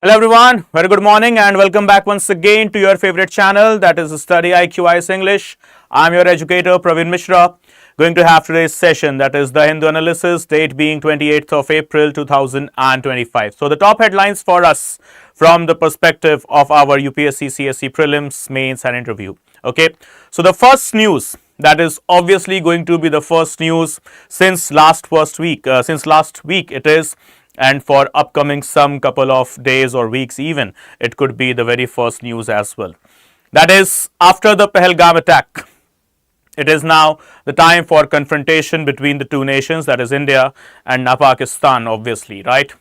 Hello everyone, very good morning and welcome back once again to your favorite channel, that is StudyIQ IS English. I'm your educator Praveen Mishra, going to have today's session, that is the Hindu analysis, date being 28th of April 2025. So the top headlines for us from the perspective of our UPSC CSE prelims, mains and interview. Okay, so the first news that is obviously going to be the first news since last week it is, and for upcoming some couple of days or weeks even, it could be the very first news as well. That is, after the Pahalgam attack, it is now the time for confrontation between the two nations, that is India and Pakistan, obviously, right?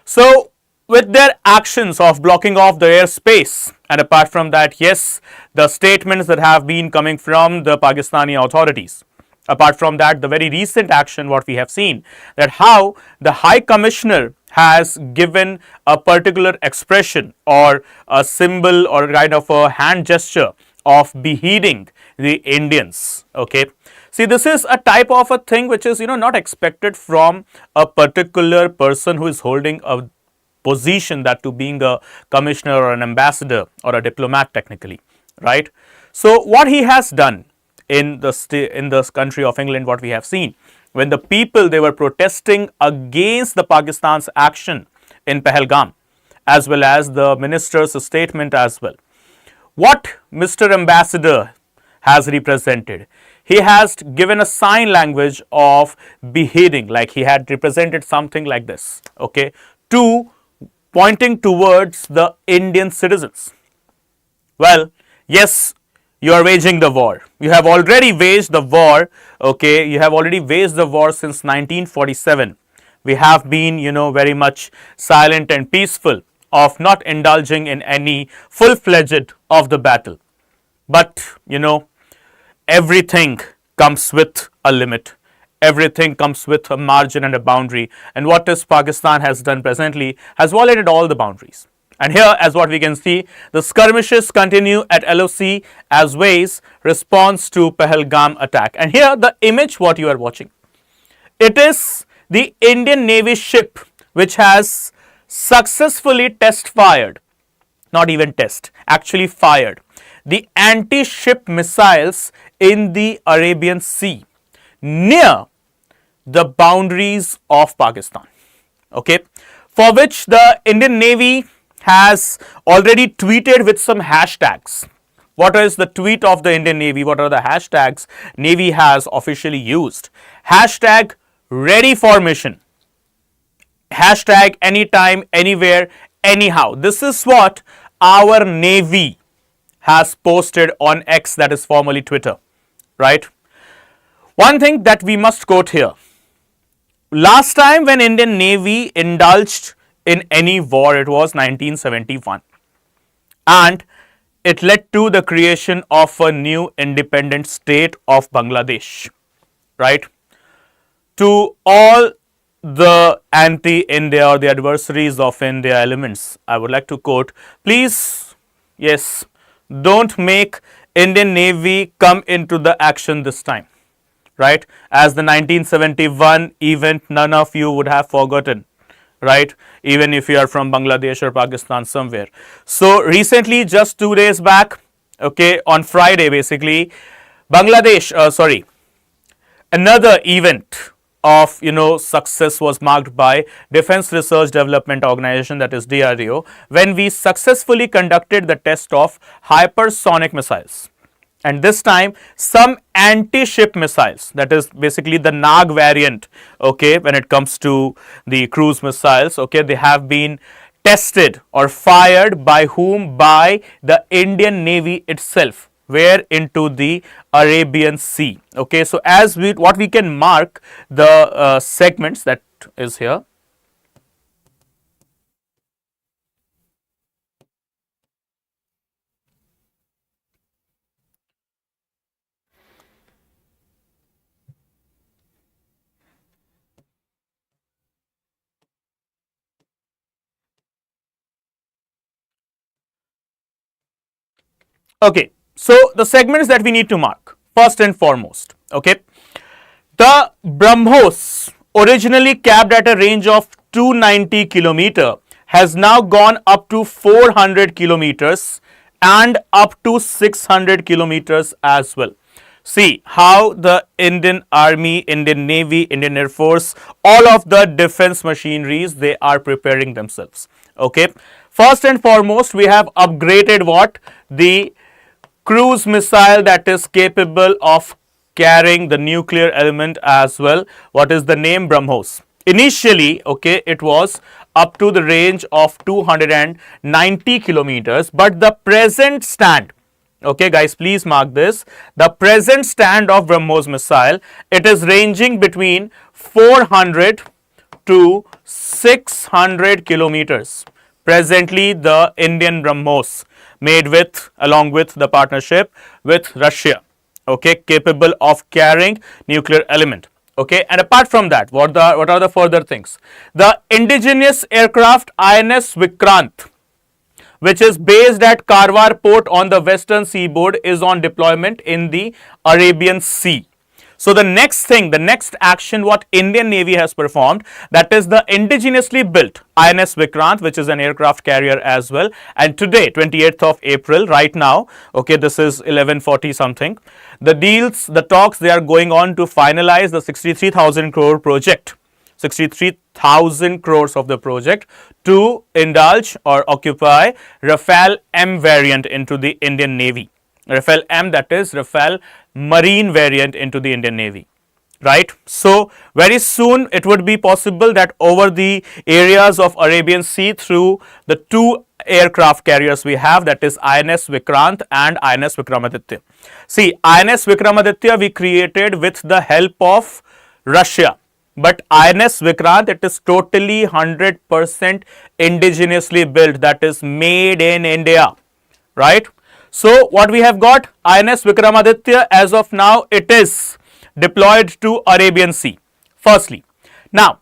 So with their actions of blocking off the airspace, and apart from that, yes, the statements that have been coming from the Pakistani authorities, apart from that, the very recent action, what we have seen, that how the High Commissioner has given a particular expression or a symbol or kind of a hand gesture of beheading the Indians. Okay. See, this is a type of a thing which is, not expected from a particular person who is holding a position, that to being a commissioner or an ambassador or a diplomat technically, right? So what he has done in the country of England, what we have seen, when the people, they were protesting against the Pakistan's action in Pahalgam, as well as the minister's statement as well. What Mr. Ambassador has represented, he has given a sign language of beheading, like he had represented something like this, okay, to pointing towards the Indian citizens. Well, yes, you are waging the war. You have already waged the war, okay, you have already waged the war since 1947. We have been, very much silent and peaceful of not indulging in any full-fledged of the battle. But, everything comes with a limit. Everything comes with a margin and a boundary. And what is Pakistan has done presently has violated all the boundaries. And here, as what we can see, the skirmishes continue at LOC as ways response to Pahalgam attack. And here, the image what you are watching, it is the Indian Navy ship which has successfully actually fired the anti-ship missiles in the Arabian Sea near the boundaries of Pakistan. Okay, for which the Indian Navy has already tweeted with some hashtags. What is the tweet of the Indian Navy? What are the hashtags Navy has officially used? Hashtag ready for mission. Hashtag anytime, anywhere, anyhow. This is what our Navy has posted on X, that is formerly Twitter, right? One thing that we must quote here. Last time when Indian Navy indulged in any war, it was 1971, and it led to the creation of a new independent state of Bangladesh, right? To all the anti-India or the adversaries of India elements, I would like to quote, please, yes, don't make Indian Navy come into the action this time, right? As the 1971 event, none of you would have forgotten, right? Even if you are from Bangladesh or Pakistan somewhere. So recently, just 2 days back, okay, on Friday basically, another event of success was marked by Defense Research Development Organization, that is DRDO, when we successfully conducted the test of hypersonic missiles. And this time, some anti-ship missiles, that is basically the Nag variant, okay, when it comes to the cruise missiles, okay, they have been tested or fired by whom? By the Indian Navy itself, where into the Arabian Sea. Okay, so as what we can mark the segments that is here. Okay, so the segments that we need to mark, first and foremost, okay, the BrahMos originally capped at a range of 290 kilometer has now gone up to 400 kilometers and up to 600 kilometers as well. See how the Indian Army, Indian Navy, Indian Air Force, all of the defense machineries, they are preparing themselves. Okay. First and foremost, we have upgraded what? The cruise missile that is capable of carrying the nuclear element as well. What is the name? BrahMos. Initially, okay, it was up to the range of 290 kilometers, but the present stand, okay guys, please mark this, the present stand of BrahMos missile, it is ranging between 400 to 600 kilometers. Presently, the Indian BrahMos, made with, along with the partnership with Russia, okay, capable of carrying nuclear element. Okay, and apart from that, what are the further things? The indigenous aircraft INS Vikrant, which is based at Karwar port on the western seaboard, is on deployment in the Arabian Sea. So the next thing, the next action what Indian Navy has performed, that is the indigenously built INS Vikrant, which is an aircraft carrier as well. And today, 28th of April, right now, okay, this is 11:40 something, the deals, the talks, they are going on to finalize the 63,000 crore project. 63,000 crores of the project to indulge or occupy Rafale M variant into the Indian Navy. Rafale M, that is Rafale Marine variant into the Indian Navy, right? So very soon it would be possible that over the areas of Arabian Sea, through the two aircraft carriers we have, that is INS Vikrant and INS Vikramaditya. See, INS Vikramaditya we created with the help of Russia, but INS Vikrant, it is totally 100% indigenously built, that is made in India, right? So what we have got, INS Vikramaditya, as of now it is deployed to Arabian Sea, firstly. Now,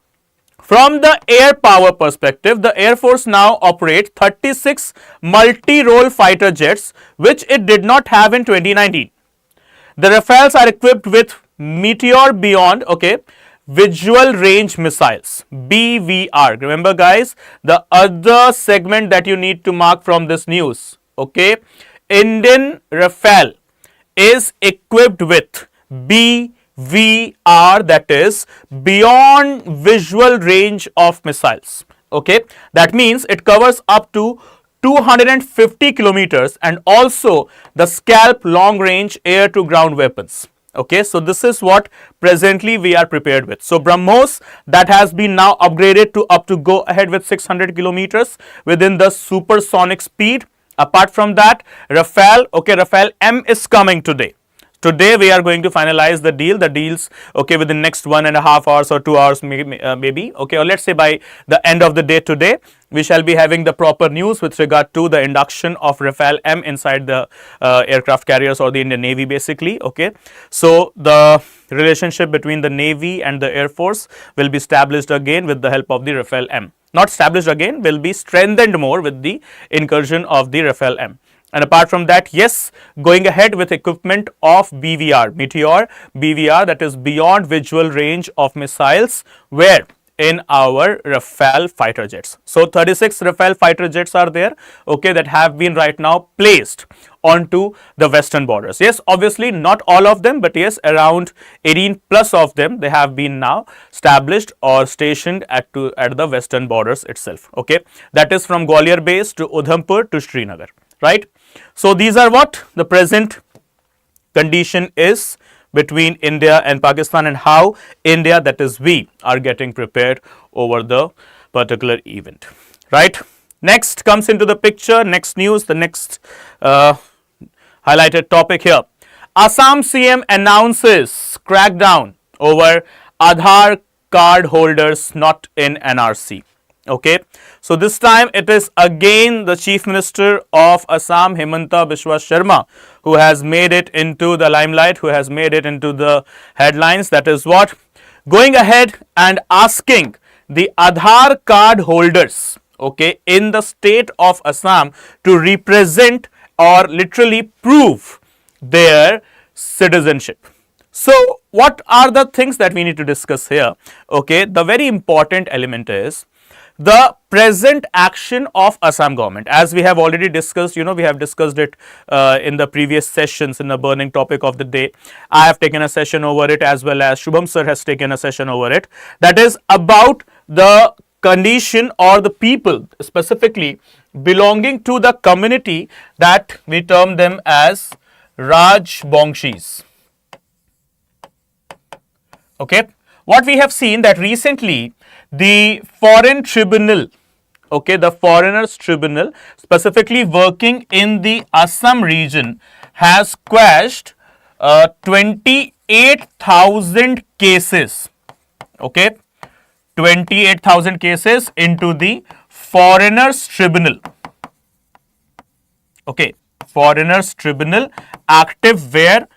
from the air power perspective, the Air Force now operates 36 multi-role fighter jets, which it did not have in 2019. The Rafales are equipped with Meteor Beyond, okay, visual range missiles, BVR. Remember guys, the other segment that you need to mark from this news, okay, Indian Rafale is equipped with BVR, that is beyond visual range of missiles. Okay, that means it covers up to 250 kilometers and also the Scalp long range air to ground weapons. Okay, so this is what presently we are prepared with. So BrahMos, that has been now upgraded to up to go ahead with 600 kilometers within the supersonic speed. Apart from that, Rafale, okay, Rafale M is coming today. Today we are going to finalize the deal, the deals, okay, within next 1.5 hours or 2 hours maybe, okay, or let's say by the end of the day today, we shall be having the proper news with regard to the induction of Rafale M inside the aircraft carriers or the Indian Navy basically, okay. So the relationship between the Navy and the Air Force will be established again with the help of the Rafale M. Not established again, will be strengthened more with the incursion of the Rafale M. And apart from that, yes, going ahead with equipment of BVR, Meteor BVR, that is beyond visual range of missiles, where in our Rafale fighter jets. So 36 Rafale fighter jets are there, okay, that have been right now placed onto the western borders. Yes, obviously not all of them, but yes, around 18 plus of them, they have been now established or stationed at the western borders itself. Okay, that is from Gwalior base to Udhampur to Srinagar, right? So these are what the present condition is between India and Pakistan, and how India, that is we, are getting prepared over the particular event, right? Next comes into the picture, next news, the next highlighted topic here. Assam CM announces crackdown over Aadhaar card holders not in NRC. Okay, so this time it is again the Chief Minister of Assam, Himanta Biswa Sharma, who has made it into the limelight, who has made it into the headlines. That is what, going ahead and asking the Aadhaar card holders, okay, in the state of Assam to represent or literally prove their citizenship. So what are the things that we need to discuss here? Okay, the very important element is, the present action of Assam government. As we have already discussed, we have discussed it in the previous sessions in the burning topic of the day. I have taken a session over it, as well as Shubham sir has taken a session over it. That is about the condition or the people specifically belonging to the community that we term them as Rajbongshis. Okay, what we have seen that recently the foreign tribunal, okay, the foreigners tribunal specifically working in the Assam region has quashed 28,000 cases, okay, 28,000 cases into the foreigners tribunal, okay, foreigners tribunal active where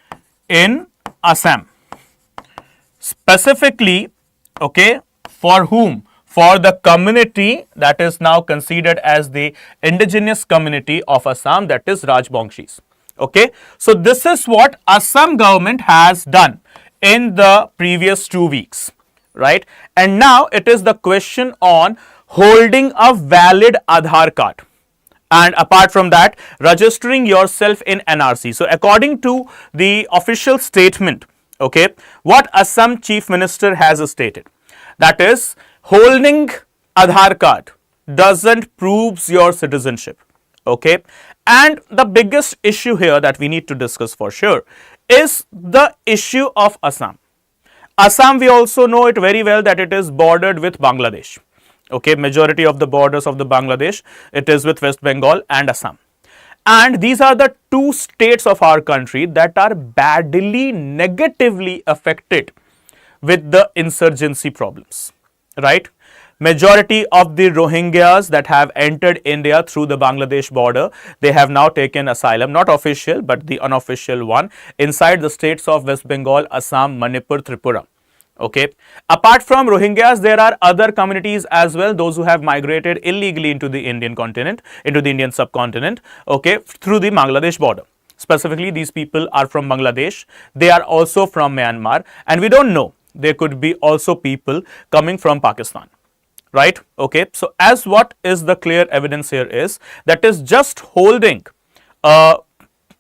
in Assam. Specifically, okay, for whom? For the community that is now considered as the indigenous community of Assam, that is Rajbongshis. Okay, so this is what Assam government has done in the previous 2 weeks, right? And now it is the question on holding a valid Aadhaar card. And apart from that, registering yourself in NRC. So according to the official statement, okay, what Assam Chief Minister has stated, that is, holding Aadhaar card doesn't proves your citizenship, okay. And the biggest issue here that we need to discuss for sure is the issue of Assam. Assam, we also know it very well that it is bordered with Bangladesh, okay. Majority of the borders of the Bangladesh, it is with West Bengal and Assam. And these are the two states of our country that are badly negatively affected with the insurgency problems, right? Majority of the Rohingyas that have entered India through the Bangladesh border, they have now taken asylum, not official but the unofficial one, inside the states of West Bengal, Assam, Manipur, Tripura. Okay. Apart from Rohingyas, there are other communities as well, those who have migrated illegally into the Indian continent, into the Indian subcontinent, okay, through the Bangladesh border. Specifically, these people are from Bangladesh, they are also from Myanmar, and we don't know, there could be also people coming from Pakistan, right? Okay, so as what is the clear evidence here is, that is just holding a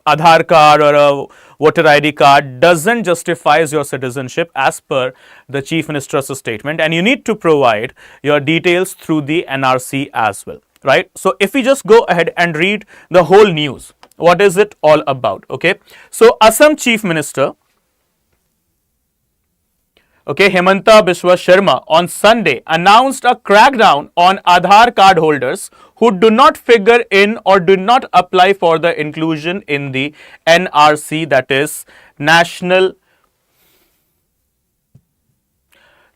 Aadhaar card or a voter ID card doesn't justify your citizenship as per the Chief Minister's statement, and you need to provide your details through the NRC as well, right? So if we just go ahead and read the whole news, what is it all about? Okay, so Assam Chief Minister, okay, Hemanta Biswa Sharma on Sunday announced a crackdown on Aadhaar card holders who do not figure in or do not apply for the inclusion in the NRC, that is National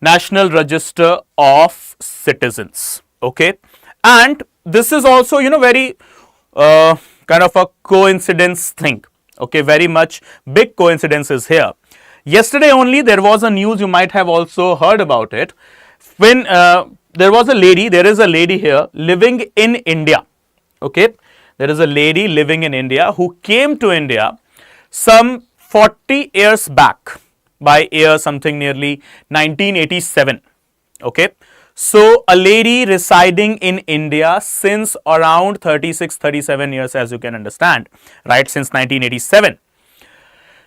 Register of Citizens. Okay, and this is also very kind of a coincidence thing. Okay, very much big coincidences here. Yesterday only there was a news, you might have also heard about it, when there is a lady here living in India, okay, there is a lady living in India who came to India some 40 years back, by year something nearly 1987, okay. So a lady residing in India since around 36-37 years, as you can understand, right, since 1987.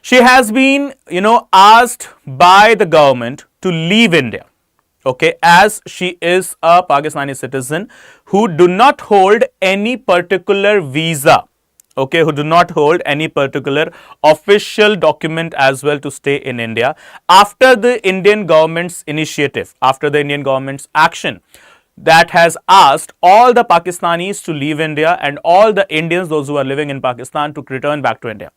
She has been, asked by the government to leave India, okay, as she is a Pakistani citizen who do not hold any particular visa, okay, who do not hold any particular official document as well to stay in India. After the Indian government's initiative, after the Indian government's action, that has asked all the Pakistanis to leave India and all the Indians, those who are living in Pakistan, to return back to India.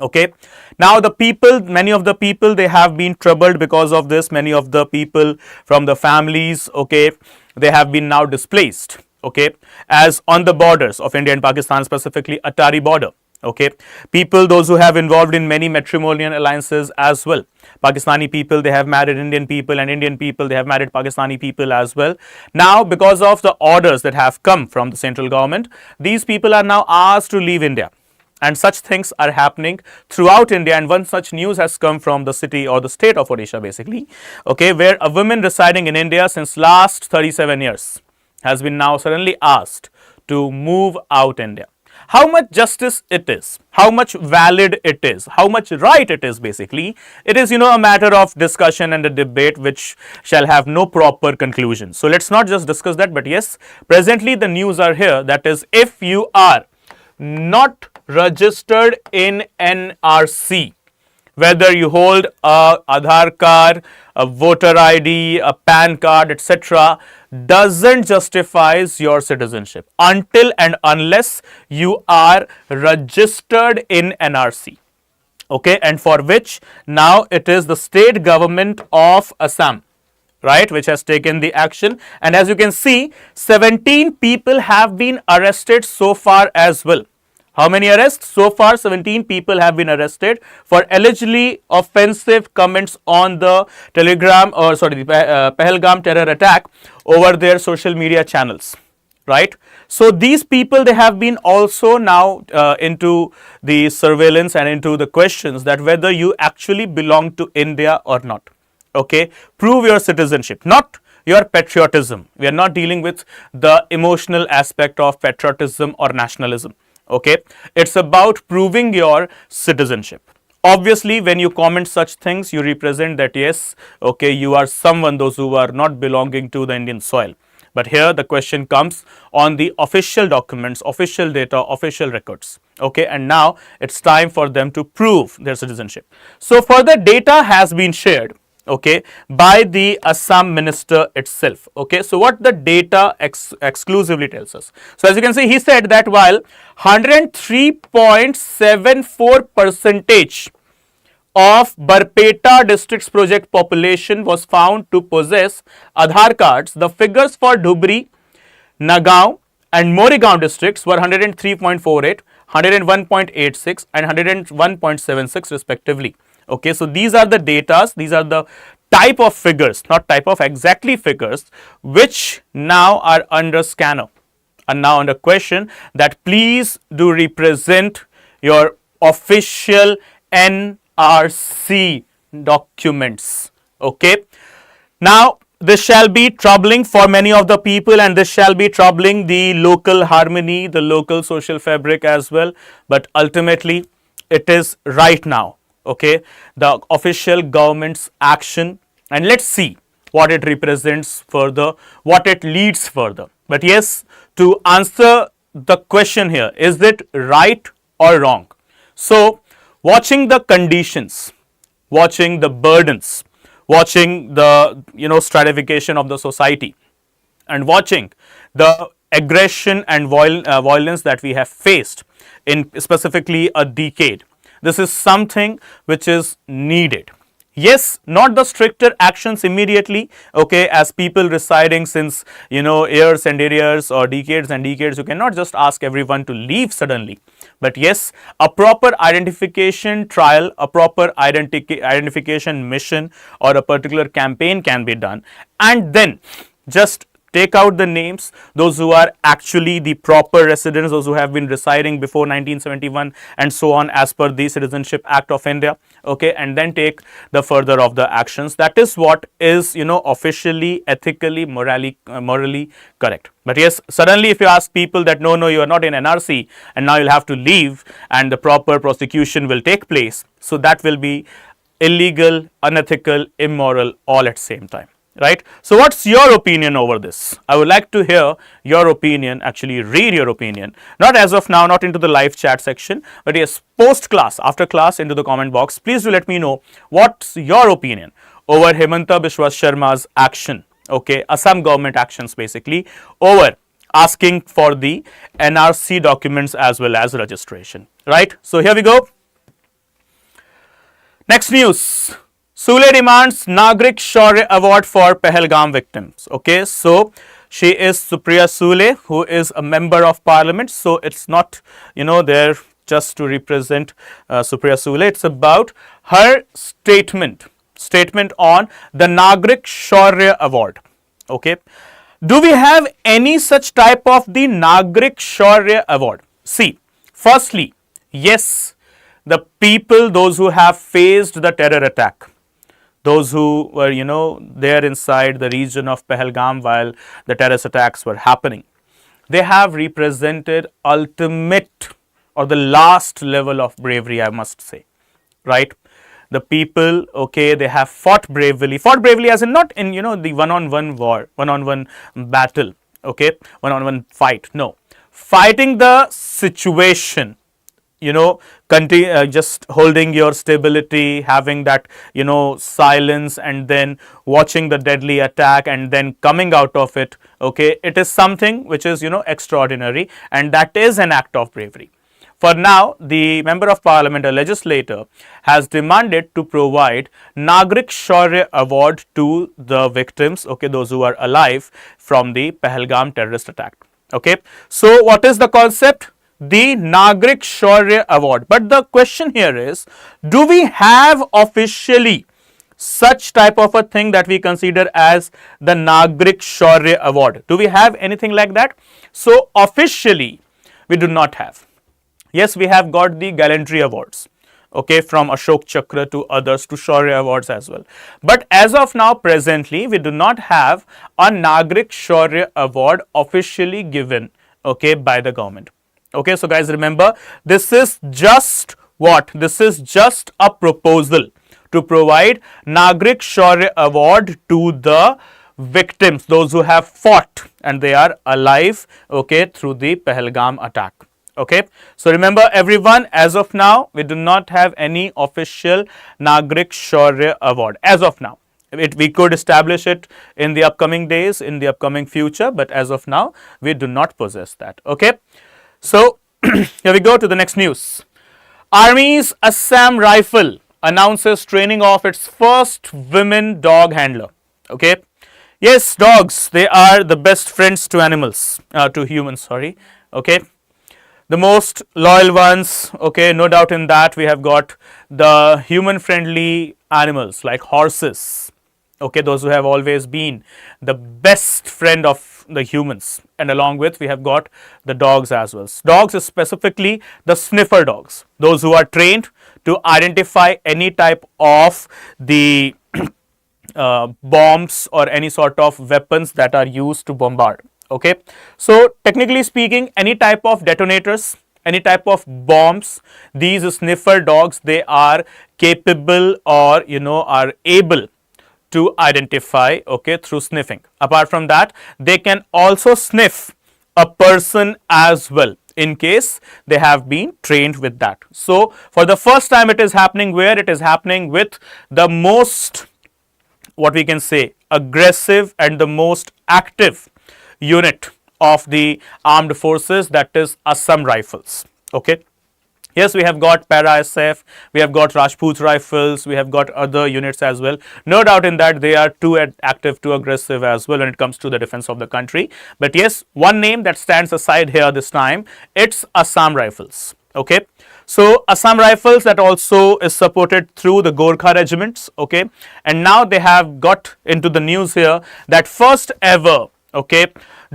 Okay, now the people, many of the people, they have been troubled because of this. Many of the people from the families, okay, they have been now displaced, okay, as on the borders of India and Pakistan, specifically Atari border, okay. People, those who have involved in many matrimonial alliances as well. Pakistani people, they have married Indian people, and Indian people, they have married Pakistani people as well. Now, because of the orders that have come from the central government, these people are now asked to leave India. And such things are happening throughout India, and one such news has come from the city or the state of Odisha basically, okay, where a woman residing in India since last 37 years, has been now suddenly asked to move out India. How much justice it is, how much valid it is, how much right it is basically, it is a matter of discussion and a debate which shall have no proper conclusion. So let's not just discuss that, but yes, presently the news are here, that is, if you are not registered in NRC, whether you hold a Aadhaar card, a voter ID, a PAN card, etc., doesn't justifies your citizenship until and unless you are registered in NRC. Okay, and for which now it is the state government of Assam, right, which has taken the action. And as you can see, 17 people have been arrested so far as well. How many arrests? So far, 17 people have been arrested for allegedly offensive comments on the Pahalgam terror attack over their social media channels, right? So these people, they have been also now into the surveillance and into the questions that whether you actually belong to India or not. Okay, prove your citizenship, not your patriotism. We are not dealing with the emotional aspect of patriotism or nationalism. Okay, it's about proving your citizenship. Obviously, when you comment such things, you represent that yes, okay, you are someone, those who are not belonging to the Indian soil. But here the question comes on the official documents, official data, official records. Okay, and now it's time for them to prove their citizenship. So further data has been shared, okay, by the Assam minister itself. Okay, so what the data exclusively tells us. So as you can see, he said that while 103.74% of Barpeta district's project population was found to possess Aadhaar cards, the figures for Dhubri, Nagaon and Morigaon districts were 103.48, 101.86 and 101.76 respectively. Okay, so these are the datas, these are the type of figures, not type of, exactly figures, which now are under scanner and now under question that please do represent your official NRC documents. Okay, now this shall be troubling for many of the people and this shall be troubling the local harmony, the local social fabric as well, but ultimately it is right now. Okay, the official government's action, and let's see what it represents further, what it leads further. But yes, to answer the question here, is it right or wrong? So watching the conditions, watching the burdens, watching the stratification of the society, and watching the aggression and violence that we have faced in specifically a decade, this is something which is needed. Yes, not the stricter actions immediately, okay, as people residing since years and years or decades and decades, you cannot just ask everyone to leave suddenly. But yes, a proper identification trial, a proper identification mission or a particular campaign can be done, and then just take out the names, those who are actually the proper residents, those who have been residing before 1971 and so on as per the Citizenship Act of India, okay, and then take the further of the actions. That is what is officially, ethically, morally correct. But yes, suddenly if you ask people that no, you are not in NRC and now you'll have to leave and the proper prosecution will take place, so that will be illegal, unethical, immoral all at the same time. Right. So what's your opinion over this? I would like to hear your opinion, actually read your opinion, not as of now, not into the live chat section, but yes, post class, after class, into the comment box. Please do let me know what's your opinion over Hemanta Biswa Sharma's action, okay, Assam government actions basically, over asking for the NRC documents as well as registration. Right. So here we go. Next news. Sule demands Nagric Shaurya Award for Pahalgam victims. Okay, so she is Supriya Sule, who is a member of parliament. So it's not, there just to represent Supriya Sule. It's about her statement on the Nagric Shaurya Award. Okay, do we have any such type of the Nagric Shaurya Award? See, firstly, yes, the people, those who have faced the terror attack, those who were, there inside the region of Pahalgam while the terrorist attacks were happening. They have represented ultimate or the last level of bravery, I must say, right? The people, okay, they have fought bravely as in not in, the one-on-one war, one-on-one battle, okay, one-on-one fight, no. Fighting the situation, just holding your stability, having that, silence, and then watching the deadly attack and then coming out of it, okay, it is something which is, extraordinary, and that is an act of bravery. For now, the Member of Parliament, a legislator, has demanded to provide Nagric Shaurya Award to the victims, okay, those who are alive from the Pahalgam terrorist attack. Okay, so what is the concept? The Nagric Shaurya Award. But the question here is, do we have officially such type of a thing that we consider as the Nagric Shaurya Award? Do we have anything like that? So officially, we do not have. Yes, we have got the gallantry awards, okay, from Ashok Chakra to others to Shaurya awards as well. But as of now, presently, we do not have a Nagric Shaurya Award officially given, okay, by the government. Okay, so guys, remember, this is just what? This is just a proposal to provide Nagric Shaurya Award to the victims, those who have fought and they are alive, okay, through the Pahalgam attack. Okay, so remember everyone, as of now, we do not have any official Nagric Shaurya Award as of now. We could establish it in the upcoming days, in the upcoming future, but as of now, we do not possess that. Okay, so here we go to the next news. Army's Assam Rifle announces training of its first women dog handler. Okay, yes, dogs, they are the best friends to animals, to humans, sorry. Okay, the most loyal ones, okay, no doubt in that. We have got the human friendly animals like horses, okay, those who have always been the best friend of the humans, and along with we have got the dogs as well. Dogs, specifically the sniffer dogs, those who are trained to identify any type of the bombs or any sort of weapons that are used to bombard. Okay, so technically speaking, any type of detonators, any type of bombs, these sniffer dogs, they are capable or are able to identify, okay, through sniffing. Apart from that, they can also sniff a person as well in case they have been trained with that. So for the first time it is happening where it is happening with the most, what we can say, aggressive and the most active unit of the armed forces, that is Assam Rifles. Okay, yes, we have got Para SF, we have got Rajput Rifles, we have got other units as well. No doubt in that they are too active, too aggressive as well when it comes to the defense of the country. But yes, one name that stands aside here this time, it's Assam Rifles. Okay, so Assam Rifles, that also is supported through the Gorkha regiments. Okay, and now they have got into the news here that first ever, okay,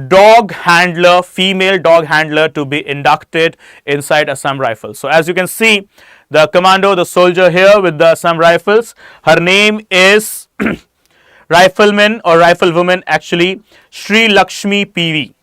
dog handler, female dog handler to be inducted inside Assam Rifles. So as you can see, the commando, the soldier here with the Assam Rifles, her name is rifleman or riflewoman actually, Sri Lakshmi PV.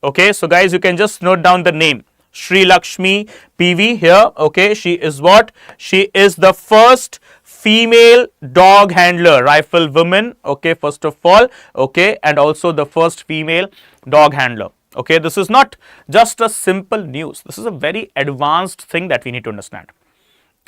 Okay, so guys, you can just note down the name, Sri Lakshmi PV here. Okay, she is what? She is the first female dog handler, rifle woman, okay, first of all, okay, and also the first female dog handler. Okay, this is not just a simple news, this is a very advanced thing that we need to understand.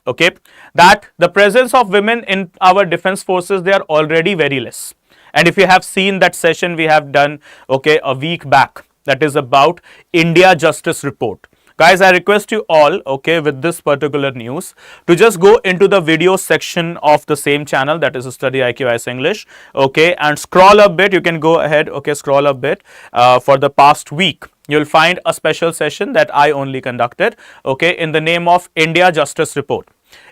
Okay, that the presence of women in our defense forces, they are already very less. And if you have seen that session we have done, okay, a week back, that is about India Justice Report. Guys, I request you all, okay, with this particular news to just go into the video section of the same channel, that is StudyIQ ICE English, okay, and scroll a bit. You can go ahead, okay, scroll a bit for the past week. You'll find a special session that I only conducted, okay, in the name of India Justice Report.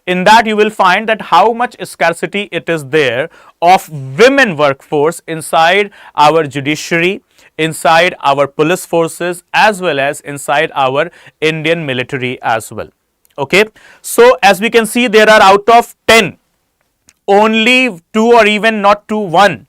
In that you will find that how much scarcity it is there of women workforce inside our judiciary, inside our police forces, as well as inside our Indian military as well. Okay, so as we can see, there are out of 10 only 2 or even not 2, 1,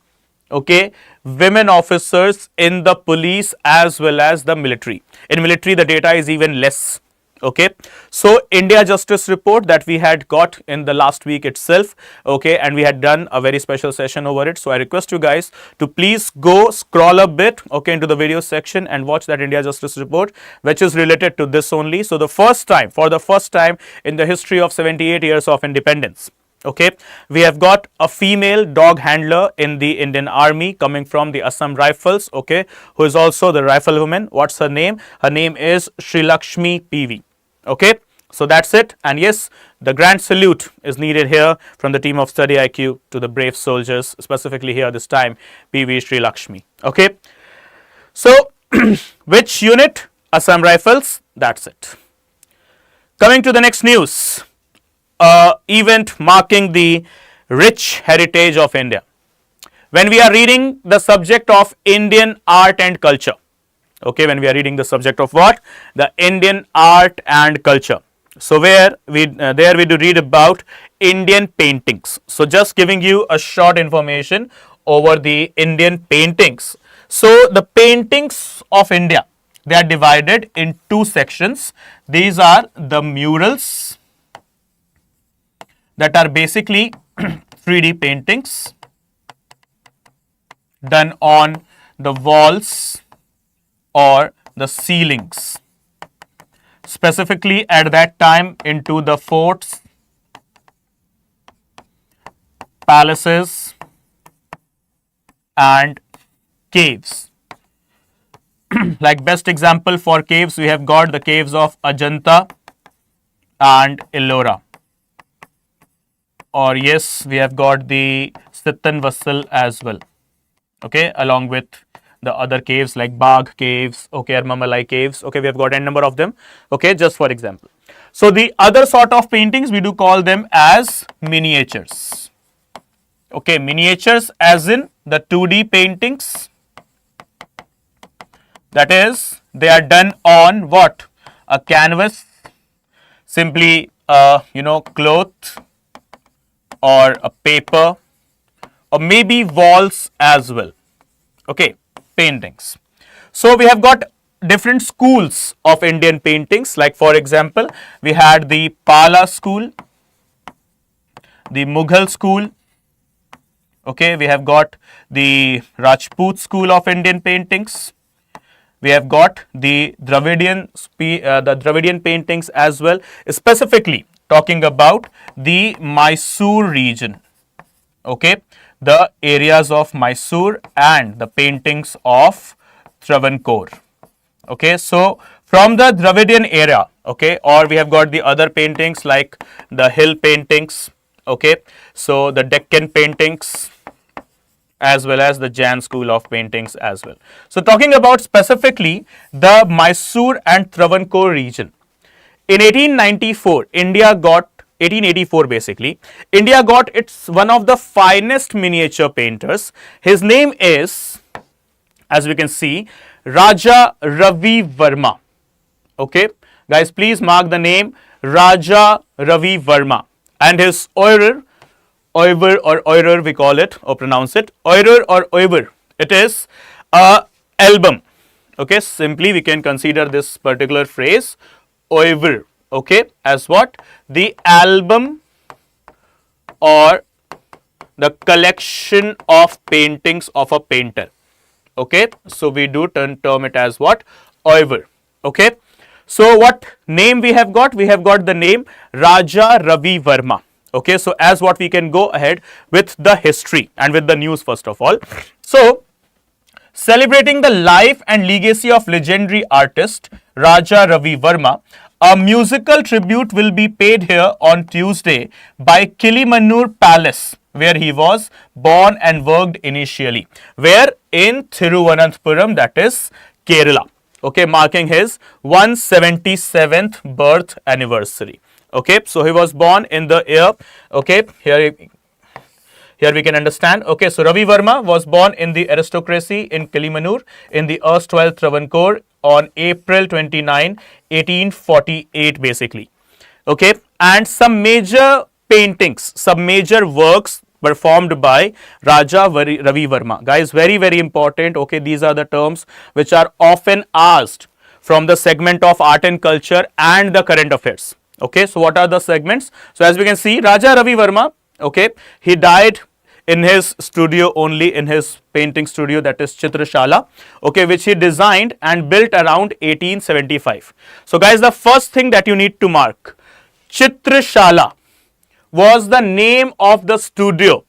okay, women officers in the police as well as the military. In military, the data is even less. Okay, so India Justice Report that we had got in the last week itself, okay, and we had done a very special session over it. So I request you guys to please go scroll a bit, okay, into the video section and watch that India Justice Report, which is related to this only. So the first time, for the first time in the history of 78 years of independence, okay, we have got a female dog handler in the Indian Army coming from the Assam Rifles, okay, who is also the riflewoman. What's her name? Her name is Sri Lakshmi PV. Okay, so that's it. And yes, the grand salute is needed here from the team of StudyIQ to the brave soldiers, specifically here this time, PV Sri Lakshmi. Okay, so which unit? Assam Rifles. That's it. Coming to the next news. Event marking the rich heritage of India. When we are reading the subject of Indian art and culture, okay, when we are reading the subject of what? The Indian art and culture. So there we do read about Indian paintings. So just giving you a short information over the Indian paintings. So the paintings of India, they are divided in 2 sections. These are the murals, that are basically 3D paintings done on the walls or the ceilings, specifically at that time into the forts, palaces and caves. Like best example for caves, we have got the caves of Ajanta and Ellora. Or yes, we have got the Sitan Vassal as well, okay, along with the other caves like Bagh caves, okay, Armamalai caves, okay, we have got n number of them, okay, just for example. So the other sort of paintings, we do call them as miniatures, okay, miniatures as in the 2D paintings, that is, they are done on what? A canvas, simply cloth, or a paper, or maybe walls as well, okay, paintings. So we have got different schools of Indian paintings, like for example, we had the Pala school, the Mughal school, okay, we have got the Rajput school of Indian paintings, we have got the Dravidian paintings as well, specifically talking about the Mysore region, okay, the areas of Mysore and the paintings of Travancore, okay. So from the Dravidian era, okay, or we have got the other paintings like the hill paintings, okay, so the Deccan paintings as well as the Jain school of paintings as well. So talking about specifically the Mysore and Travancore region, in 1894, India got 1884 basically, India got its one of the finest miniature painters. His name is, as we can see, Raja Ravi Verma. Okay, guys, please mark the name Raja Ravi Verma, and his oirer we call it or pronounce it oirer. It is a album. Okay, simply we can consider this particular phrase oiver, okay, as what? The album or the collection of paintings of a painter, okay. So we do term it as what? Oiver, okay. So what name we have got? We have got the name Raja Ravi Verma, okay. So as what we can go ahead with the history and with the news first of all. So celebrating the life and legacy of legendary artist Raja Ravi Verma, a musical tribute will be paid here on Tuesday by Kilimanur Palace, where he was born and worked initially, where in Thiruvananthapuram, that is Kerala, okay, marking his 177th birth anniversary, okay. So he was born in the year, okay, here we can understand, okay. So Ravi Verma was born in the aristocracy in Kilimanur in the erstwhile Travancore on April 29, 1848 basically, okay. And some major paintings, some major works performed by Raja Ravi Verma. Guys, very, very important. Okay, these are the terms which are often asked from the segment of art and culture and the current affairs. Okay, so what are the segments? So as we can see, Raja Ravi Verma, okay, he died in his studio only, in his painting studio, that is Chitrashala, okay, which he designed and built around 1875. So guys, the first thing that you need to mark, Chitrashala was the name of the studio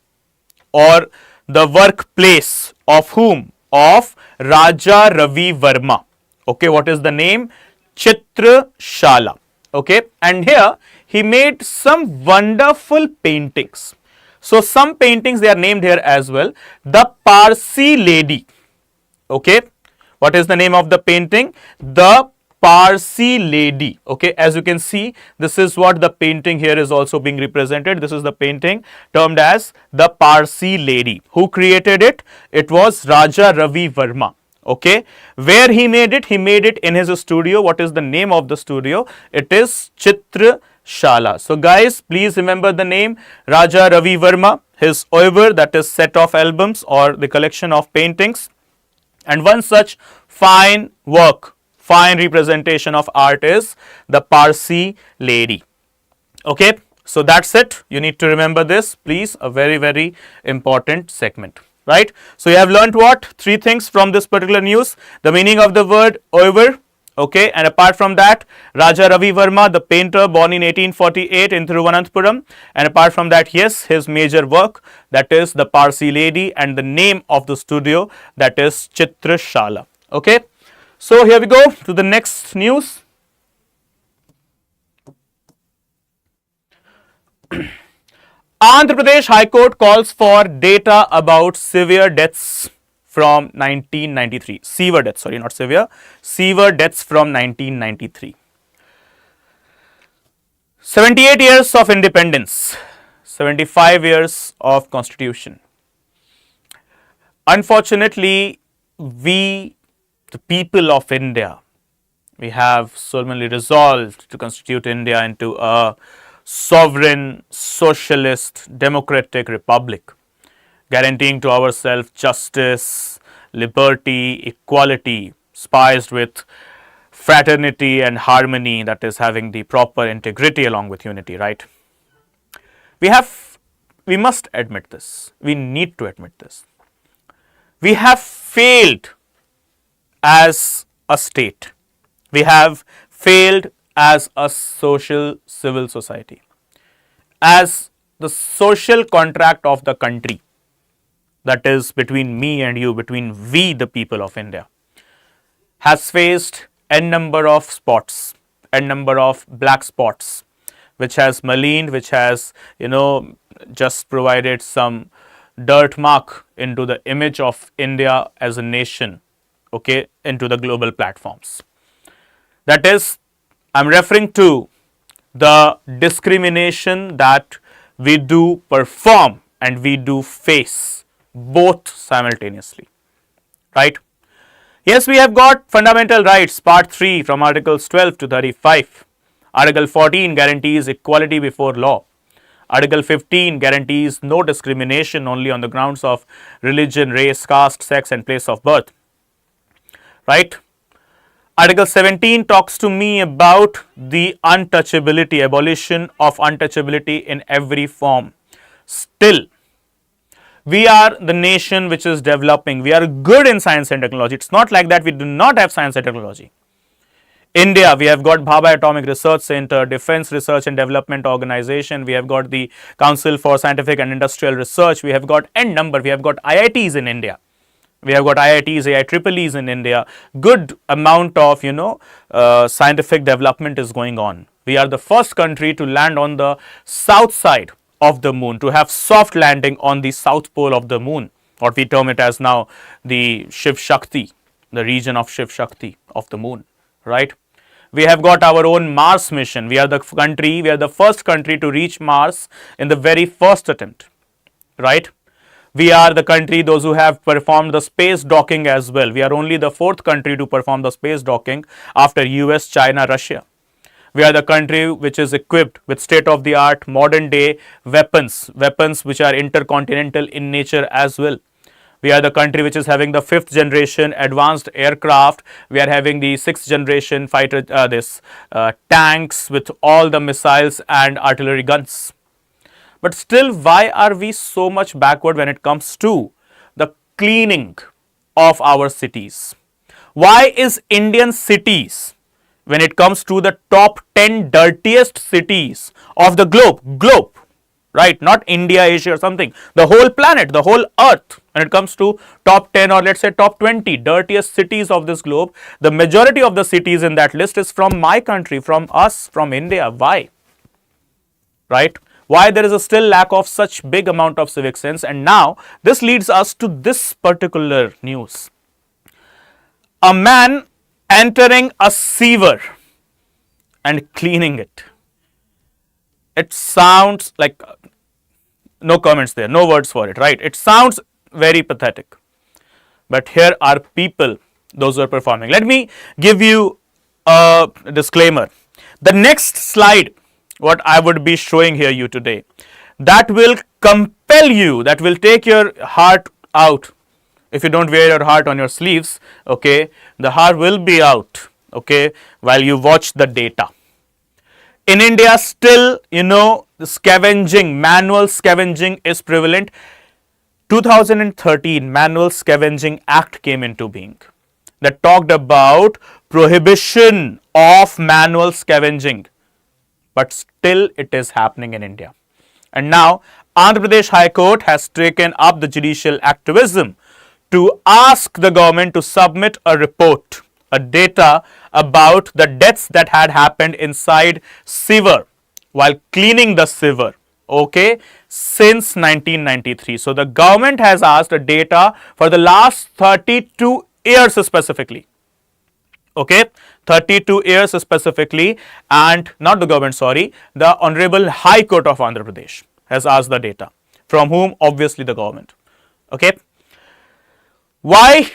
or the workplace of whom? Of Raja Ravi Verma. Okay, what is the name? Chitrashala. Okay, and here he made some wonderful paintings. So some paintings, they are named here as well. The Parsi Lady. Okay, what is the name of the painting? The Parsi Lady. Okay, as you can see, this is what the painting here is also being represented. This is the painting termed as the Parsi Lady. Who created it? It was Raja Ravi Verma. Okay, where he made it? He made it in his studio. What is the name of the studio? It is Chitrashala. So guys, please remember the name Raja Ravi Verma, his oeuvre, that is set of albums or the collection of paintings, and one such fine work, fine representation of art is the Parsi Lady. Okay, so that's it. You need to remember this, please, a very, very important segment. Right. So you have learnt what? 3 things from this particular news. The meaning of the word oeuvre. Okay. And apart from that, Raja Ravi Verma, the painter, born in 1848 in Thiruvananthapuram. And apart from that, yes, his major work, that is the Parsi Lady, and the name of the studio, that is Chitrashala. Okay. So here we go to the next news. Andhra Pradesh High Court calls for data about severe deaths from 1993. Severe deaths, sorry, not severe. Severe deaths from 1993. 78 years of independence, 75 years of constitution. Unfortunately, we, the people of India, we have solemnly resolved to constitute India into a sovereign, socialist, democratic republic, guaranteeing to ourselves justice, liberty, equality, spiced with fraternity and harmony, that is having the proper integrity along with unity, right? We must admit this. We need to admit this. We have failed as a state. We have failed as a social civil society, as the social contract of the country, that is between me and you, between we the people of India, has faced n number of spots, n number of black spots, which has malined, which has, just provided some dirt mark into the image of India as a nation, okay, into the global platforms. That is, I'm referring to the discrimination that we do perform and we do face both simultaneously, right? Yes, we have got fundamental rights, part 3 from articles 12 to 35. Article 14 guarantees equality before law. Article 15 guarantees no discrimination only on the grounds of religion, race, caste, sex and place of birth, right? Article 17 talks to me about the untouchability, abolition of untouchability in every form. Still, we are the nation which is developing. We are good in science and technology. It's not like that we do not have science and technology. India, we have got Bhabha Atomic Research Center, Defense Research and Development Organization. We have got the Council for Scientific and Industrial Research. We have got N number. We have got IITs in India. We have got IITs, IIEEs in India. Good amount of, scientific development is going on. We are the first country to land on the south side of the moon, to have soft landing on the south pole of the moon. What we term it as now the Shiv Shakti, the region of Shiv Shakti of the moon, right? We have got our own Mars mission. We are the first country to reach Mars in the very first attempt, right? We are the country, those who have performed the space docking as well. We are only the 4th country to perform the space docking after US, China, Russia. We are the country which is equipped with state-of-the-art modern day weapons which are intercontinental in nature as well. We are the country which is having the 5th generation advanced aircraft. We are having the 6th generation fighter, tanks with all the missiles and artillery guns. But still, why are we so much backward when it comes to the cleaning of our cities? Why is Indian cities, when it comes to the top 10 dirtiest cities of the globe, right? Not India, Asia or something, the whole planet, the whole earth, when it comes to top 10 or let's say top 20 dirtiest cities of this globe, the majority of the cities in that list is from my country, from us, from India. Why? Right? Why there is a still lack of such big amount of civic sense? And now this leads us to this particular news. A man entering a sewer and cleaning it. It sounds like, no comments there, no words for it, right? It sounds very pathetic. But here are people, those who are performing. Let me give you a disclaimer. The next slide, what I would be showing here you today, that will compel you, that will take your heart out. If you don't wear your heart on your sleeves, okay, the heart will be out, okay, while you watch the data. In India, still, the scavenging, manual scavenging is prevalent. 2013 Manual Scavenging Act came into being that talked about prohibition of manual scavenging. But still it is happening in India. And now Andhra Pradesh High Court has taken up the judicial activism to ask the government to submit a report, a data about the deaths that had happened inside sewer while cleaning the sewer, okay, since 1993. So the government has asked the data for the last 32 years specifically. Okay, 32 years specifically, and not the government, sorry, the Honorable High Court of Andhra Pradesh has asked the data. From whom? Obviously the government. Okay. Why?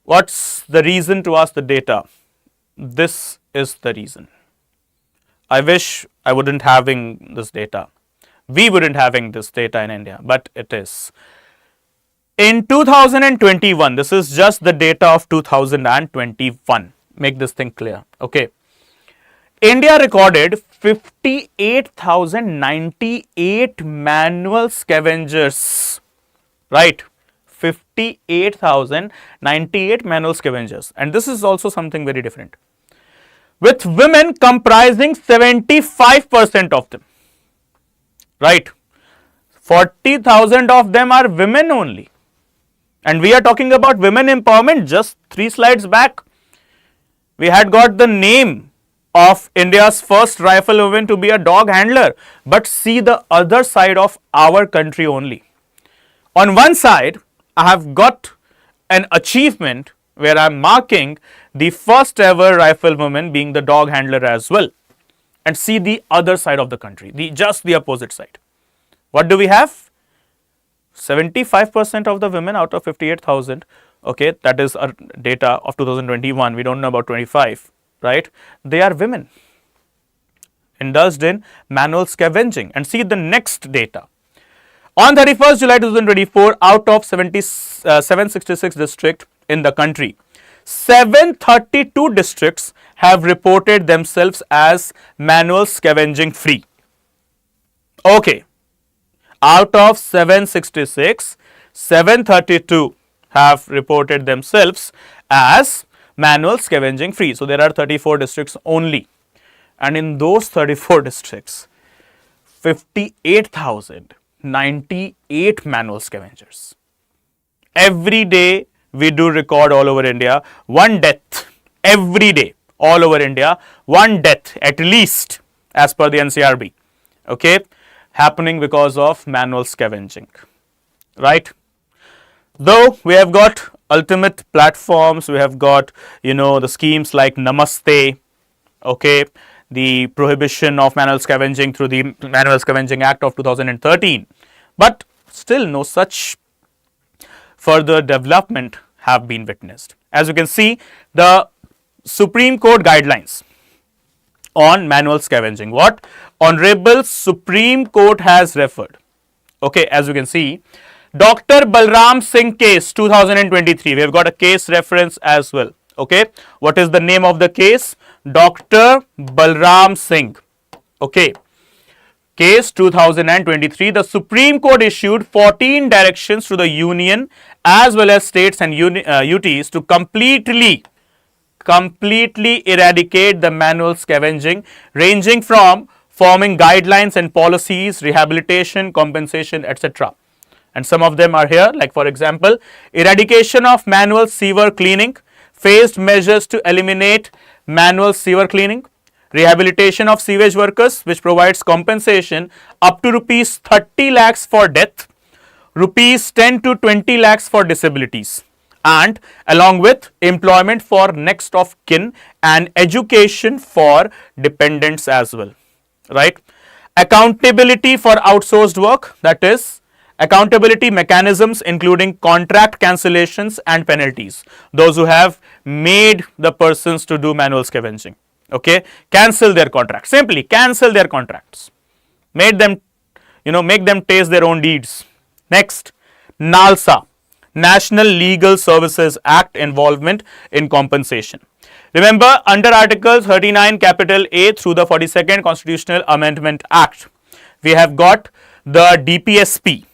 What's the reason to ask the data? This is the reason. I wish I wouldn't having this data. We wouldn't having this data in India, but it is. In 2021, this is just the data of 2021. Make this thing clear. Okay. India recorded 58,098 manual scavengers. Right. 58,098 manual scavengers. And this is also something very different. With women comprising 75% of them. Right. 40,000 of them are women only. And we are talking about women empowerment. Just 3 slides back, we had got the name of India's first riflewoman to be a dog handler. But see the other side of our country only. On one side, I have got an achievement where I am marking the first ever riflewoman being the dog handler as well. And see the other side of the country, just the opposite side. What do we have? 75% of the women out of 58,000, okay, that is our data of 2021, we don't know about 25, right? They are women indulged in manual scavenging. And see the next data. On 31st July 2024, out of 766 districts in the country, 732 districts have reported themselves as manual scavenging free. Okay. Out of 766, 732 have reported themselves as manual scavenging free. So there are 34 districts only. And in those 34 districts, 58,098 manual scavengers. Every day we do record all over India one death. Every day all over India, one death at least as per the NCRB. Okay. Happening because of manual scavenging, right? Though we have got ultimate platforms, we have got, the schemes like Namaste, okay, the prohibition of manual scavenging through the Manual Scavenging Act of 2013, but still no such further development have been witnessed. As you can see, the Supreme Court guidelines on manual scavenging. What Honorable Supreme Court has referred. Okay, as you can see, Dr. Balram Singh case 2023. We have got a case reference as well. Okay, what is the name of the case? Dr. Balram Singh. Okay, case 2023. The Supreme Court issued 14 directions to the union as well as states and UTs to completely eradicate the manual scavenging, ranging from forming guidelines and policies, rehabilitation, compensation, etc. And some of them are here, like for example, eradication of manual sewer cleaning, phased measures to eliminate manual sewer cleaning, rehabilitation of sewage workers, which provides compensation up to rupees 30 lakhs for death, rupees 10 to 20 lakhs for disabilities, and along with employment for next of kin and education for dependents as well, right? Accountability for outsourced work, that is accountability mechanisms including contract cancellations and penalties. Those who have made the persons to do manual scavenging, okay, cancel their contracts, simply cancel their contracts, make them taste their own deeds. Next, NALSA, National Legal Services Act involvement in compensation. Remember, under Article 39 capital A through the 42nd Constitutional Amendment Act, we have got the DPSP,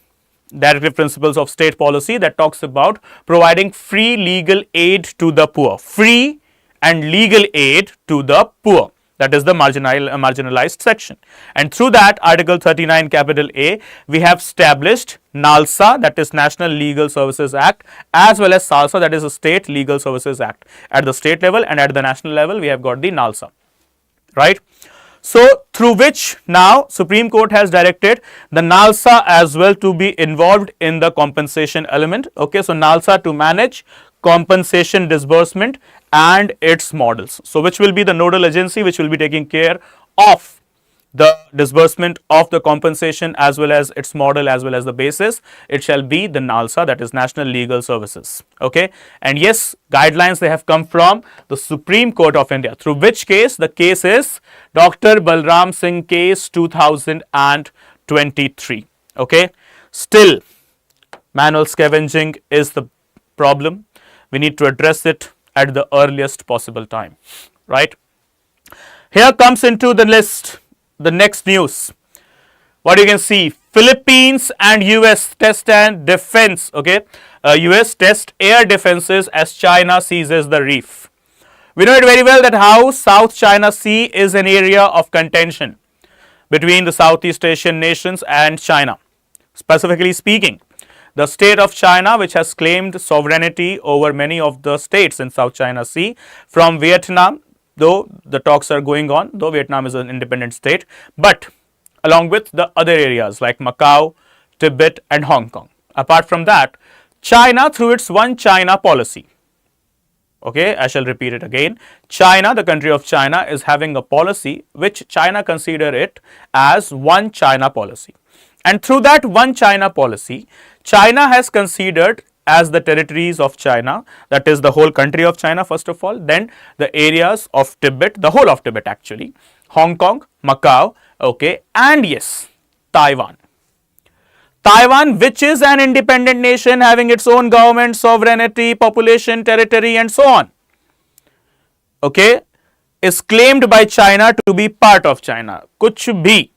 Directive Principles of State Policy, that talks about providing free legal aid to the poor, free and legal aid to the poor. That is the marginalized section. And through that Article 39 capital A, we have established NALSA, that is National Legal Services Act, as well as SALSA, that is the State Legal Services Act. At the state level and at the national level, we have got the NALSA, right? So, through which now Supreme Court has directed the NALSA as well to be involved in the compensation element. Okay, so NALSA to manage compensation disbursement and its models. So, which will be the nodal agency which will be taking care of the disbursement of the compensation as well as its model as well as the basis? It shall be the NALSA, that is National Legal Services. Okay, and yes, guidelines they have come from the Supreme Court of India, through which case the case is Dr. Balram Singh case 2023. Okay, still manual scavenging is the problem. We need to address it at the earliest possible time, right? Here comes into the list the next news. What you can see, Philippines and US test and defense. Okay, US test air defenses as China seizes the reef. We know it very well that how South China Sea is an area of contention between the Southeast Asian nations and China. Specifically speaking, the state of China, which has claimed sovereignty over many of the states in South China Sea from Vietnam, though the talks are going on, though Vietnam is an independent state, but along with the other areas like Macau, Tibet and Hong Kong. Apart from that, China through its One China policy, okay, I shall repeat it again, China, the country of China, is having a policy which China consider it as One China policy. And through that One China policy, China has considered as the territories of China, that is the whole country of China first of all, then the areas of Tibet, the whole of Tibet actually, Hong Kong, Macau, okay, and yes, Taiwan. Taiwan, which is an independent nation having its own government, sovereignty, population, territory and so on, okay, is claimed by China to be part of China, kuch bhi,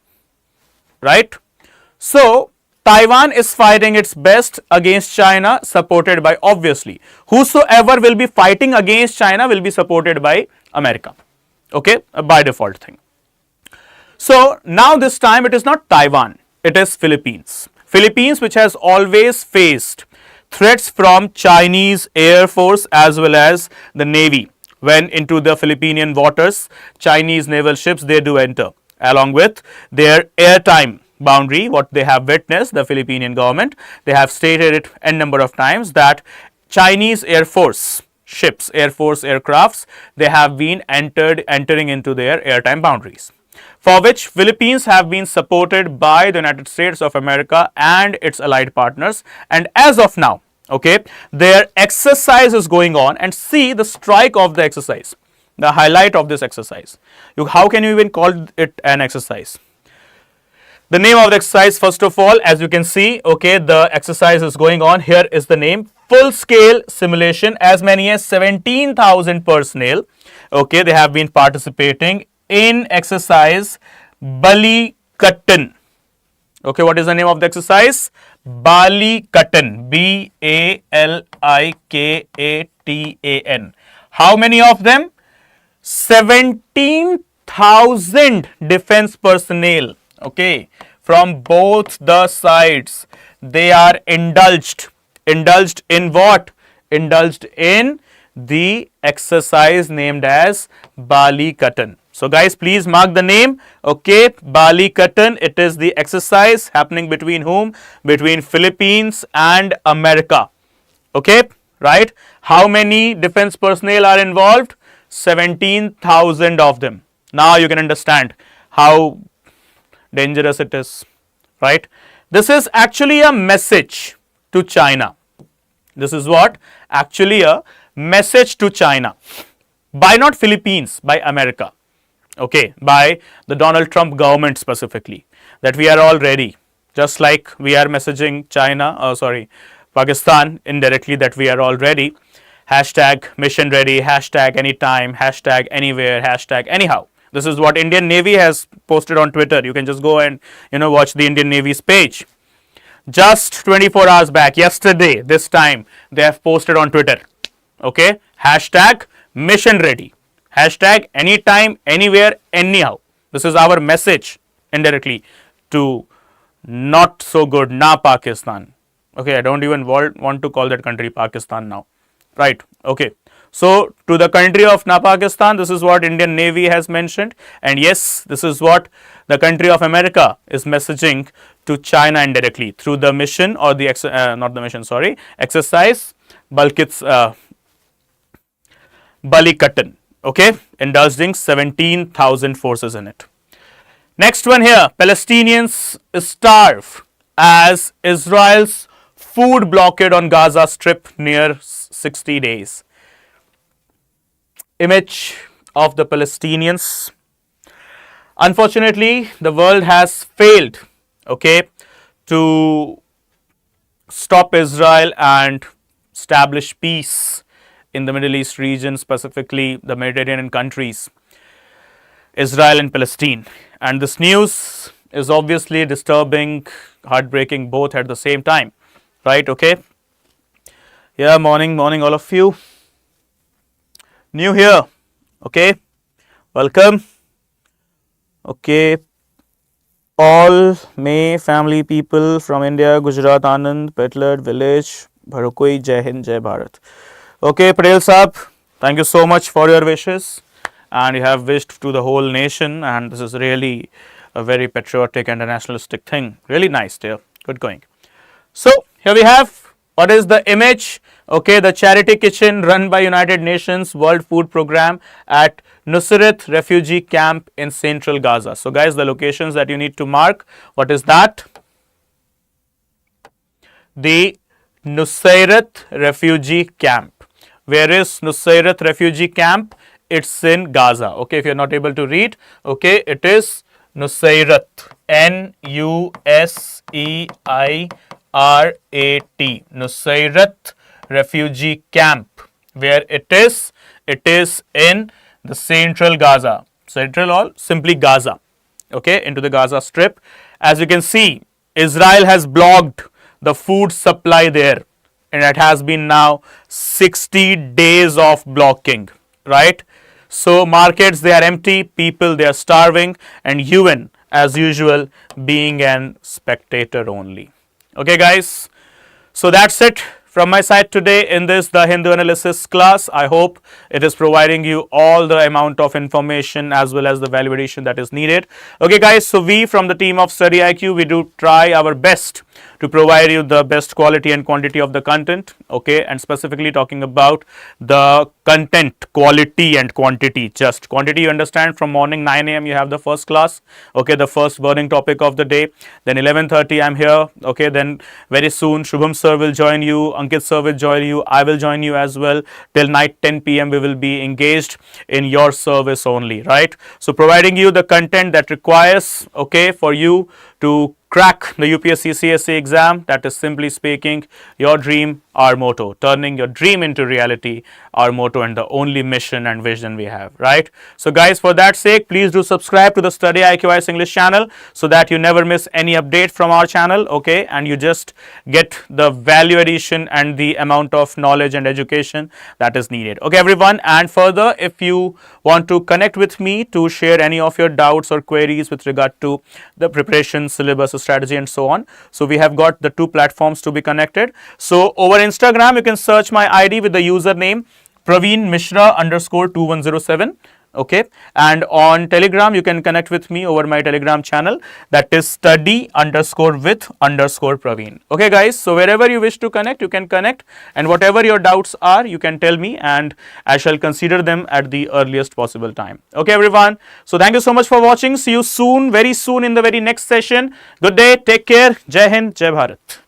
right? So, Taiwan is fighting its best against China, supported by, obviously, whosoever will be fighting against China will be supported by America, okay, by default thing. So, now this time it is not Taiwan, it is Philippines. Philippines, which has always faced threats from Chinese Air Force as well as the Navy. When into the Philippine waters, Chinese naval ships, they do enter, along with their airtime boundary. What they have witnessed, the Philippine government, they have stated it n number of times that Chinese Air Force ships, Air Force aircrafts, they have been entering into their airtime boundaries, for which Philippines have been supported by the United States of America and its allied partners. And as of now, okay, their exercise is going on, and see the strike of the exercise. the highlight of this exercise. How can you even call it an exercise? The name of the exercise, first of all, as you can see, okay, the exercise is going on. Here is the name. Full scale simulation. As many as 17,000 personnel, okay, they have been participating in exercise Balikatan. Okay, what is the name of the exercise? Balikatan. Balikatan. How many of them? 17,000 defense personnel. Okay, from both the sides, they are indulged in what? Indulged in the exercise named as Balikatan. So guys, please mark the name. Okay, Balikatan. It is the exercise happening between whom? Between Philippines and America. Okay, right? How many defense personnel are involved? 17,000 of them. Now you can understand how dangerous it is, right? This is actually a message to China. This is what? Actually a message to China. By not Philippines, by America. Okay, by the Donald Trump government specifically. That we are all ready. Just like we are messaging Pakistan indirectly that we are all ready. Hashtag mission ready, hashtag anytime, hashtag anywhere, hashtag anyhow. This is what Indian Navy has posted on Twitter. You can just go and watch the Indian Navy's page. Just 24 hours back, yesterday, this time, they have posted on Twitter. Okay, hashtag mission ready, hashtag anytime, anywhere, anyhow. This is our message indirectly to not so good Na Pakistan. Okay, I don't even want to call that country Pakistan now. Right, okay. So, to the country of Na Pakistan, this is what Indian Navy has mentioned, and yes, this is what the country of America is messaging to China indirectly through the mission or the exercise Balikatan. Okay, indulging 17,000 forces in it. Next one here, Palestinians starve as Israel's food blockade on Gaza Strip near 60 days. Image of the Palestinians. Unfortunately, the world has failed, okay, to stop Israel and establish peace in the Middle East region, specifically the Mediterranean countries, Israel and Palestine. And this news is obviously disturbing, heartbreaking both at the same time, right? Okay. Yeah, morning all of you. New here, okay, welcome. Okay, all May family people from India, Gujarat, Anand, Petlat village, Bharokoi, Jai Hind, Jai Bharat. Okay, Patel Saab, thank you so much for your wishes, and you have wished to the whole nation, and this is really a very patriotic and a nationalistic thing. Really nice, dear. Good going. So here we have, what is the image? Okay, the charity kitchen run by United Nations World Food Program at Nusayrat refugee camp in central Gaza. So guys, the locations that you need to mark, what is that? The Nusayrat refugee camp. Where is Nusayrat refugee camp? It's in Gaza. Okay, if you're not able to read, okay, it is Nusayrat, N-U-S-E-I-R-A-T, Nusayrat refugee camp. Where it is in the central Gaza, central or simply Gaza, okay, into the Gaza Strip. As you can see, Israel has blocked the food supply there, and it has been now 60 days of blocking, right? So markets, they are empty, people, they are starving, and UN as usual being an spectator only. Okay guys, so that's it from my side today in this The Hindu Analysis class. I hope it is providing you all the amount of information as well as the validation that is needed. Okay guys, so we from the team of StudyIQ, we do try our best to provide you the best quality and quantity of the content, okay, and specifically talking about the content quality and quantity. Just quantity, you understand, from morning 9 a.m. you have the first class, okay, the first burning topic of the day. Then 11:30 I'm here, okay, then very soon Shubham sir will join you, Ankit sir will join you, I will join you as well. Till night 10 p.m. we will be engaged in your service only, right? So providing you the content that requires, okay, for you to crack the UPSC CSE exam. That is, simply speaking, your dream, our motto. Turning your dream into reality, our motto, and the only mission and vision we have, right? So guys, for that sake, please do subscribe to the StudyIQ ICE English channel so that you never miss any update from our channel, okay, and you just get the value addition and the amount of knowledge and education that is needed, okay everyone. And further, if you want to connect with me to share any of your doubts or queries with regard to the preparation, syllabus, strategy, and so on, so we have got the two platforms to be connected. So over Instagram you can search my ID with the username Praveen Mishra _2107, okay, and on Telegram you can connect with me over my Telegram channel, that is study_with_Praveen, okay guys. So wherever you wish to connect, you can connect, and whatever your doubts are, you can tell me and I shall consider them at the earliest possible time, okay everyone. So thank you so much for watching. See you soon, very soon, in the very next session. Good day, take care, Jai Hind, Jai Bharat.